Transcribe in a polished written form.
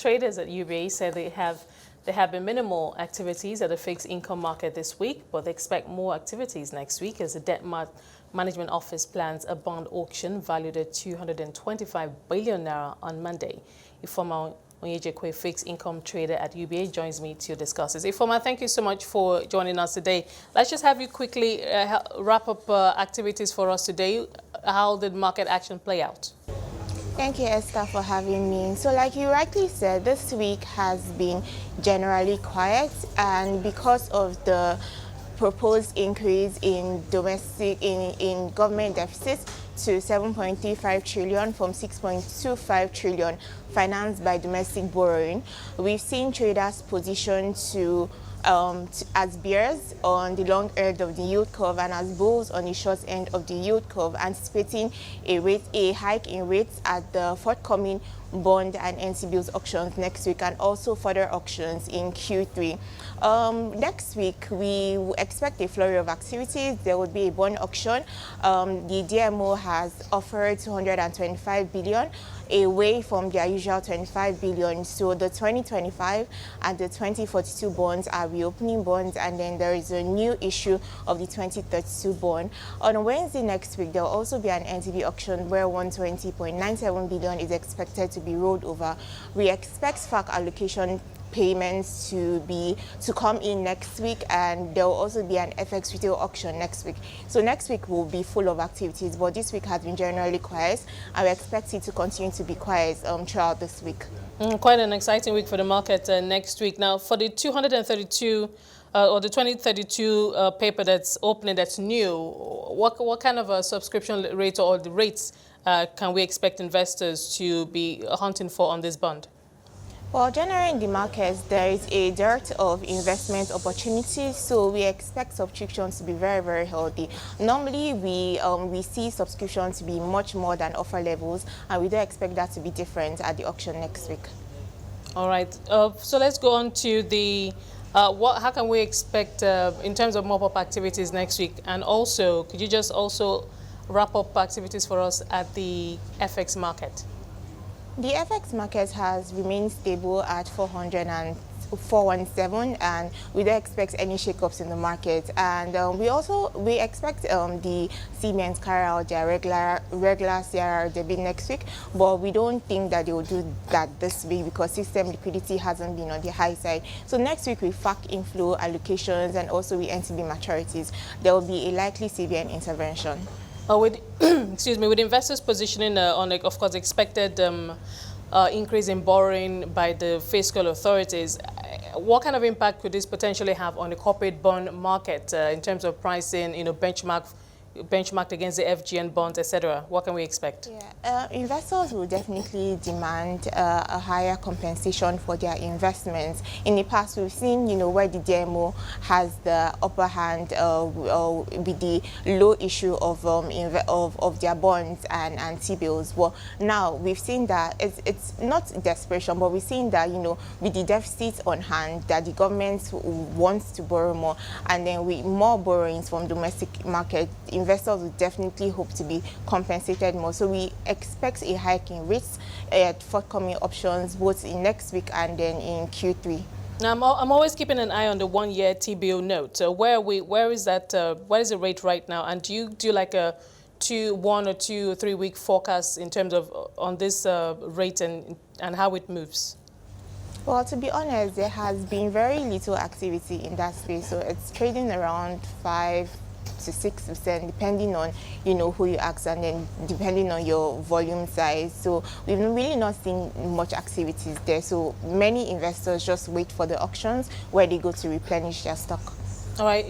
traders at UBA said there have been minimal activities at the fixed income market this week, but they expect more activities next week as the Debt Management Office plans a bond auction valued at 225 billion naira on Monday. Ifeoma Onyejekwe, fixed income trader at UBA, joins me to discuss this. Ifeoma, thank you so much for joining us today. Let's just have you quickly wrap up activities for us today. How did market action play out? Thank you, Esther, for having me. So like you rightly said, this week has been generally quiet, and because of the proposed increase in government deficits to 7.35 trillion from 6.25 trillion financed by domestic borrowing, we've seen traders positioned as bears on the long end of the yield curve and as bulls on the short end of the yield curve, anticipating a hike in rates at the forthcoming bond and NC bills auctions next week, and also further auctions in Q3. Next week, we expect a flurry of activities. There would be a bond auction. The DMO has offered 225 billion away from their usual 25 billion. So the 2025 and the 2042 bonds are reopening bonds, and then there is a new issue of the 2032 bond. On Wednesday next week, there will also be an NTB auction where 120.97 billion is expected to be rolled over. We expect FAC allocation payments to come in next week, and there will also be an FX retail auction next week. So next week will be full of activities, but this week has been generally quiet, and we expect it to continue to be quiet throughout this week. Quite an exciting week for the market next week. Now, for the 232 or the 2032 paper that's opening, that's new, what kind of a subscription rate or the rates can we expect investors to be hunting for on this bond? Well, generally in the markets, there is a dearth of investment opportunities, so we expect subscriptions to be very, very healthy. Normally, we see subscriptions to be much more than offer levels, and we don't expect that to be different at the auction next week. All right. So let's go on to the how can we expect in terms of mop-up activities next week, and also could you just also wrap up activities for us at the FX market? The FX market has remained stable at 417, and we don't expect any shakeups in the market. And we expect the Siemens carry out their regular CRR debit next week, but we don't think that they will do that this week because system liquidity hasn't been on the high side. So next week, with FAC inflow allocations and also with NTB maturities, there will be a likely CBN intervention. With excuse me, with investors positioning on, of course, expected increase in borrowing by the fiscal authorities, what kind of impact could this potentially have on the corporate bond market in terms of pricing, benchmarked against the FGN bonds, etc.? What can we expect? Yeah, investors will definitely demand a higher compensation for their investments. In the past, we've seen, where the DMO has the upper hand with the low issue of their bonds and T-bills. Well, now we've seen that it's not desperation, but we've seen that, with the deficits on hand, that the government wants to borrow more, and then with more borrowings from domestic market, investors will definitely hope to be compensated more. So we expect a hike in rates at forthcoming options, both in next week and then in Q3. Now, I'm always keeping an eye on the one-year T-bill note. Where is that? What is the rate right now? And do you do like a 1 or 2 or 3 week forecast in terms of on this rate and how it moves? Well, to be honest, there has been very little activity in that space. So it's trading around 5 to 6%, depending on who you ask, and then depending on your volume size. So we've really not seen much activities there. So many investors just wait for the auctions where they go to replenish their stock. All right.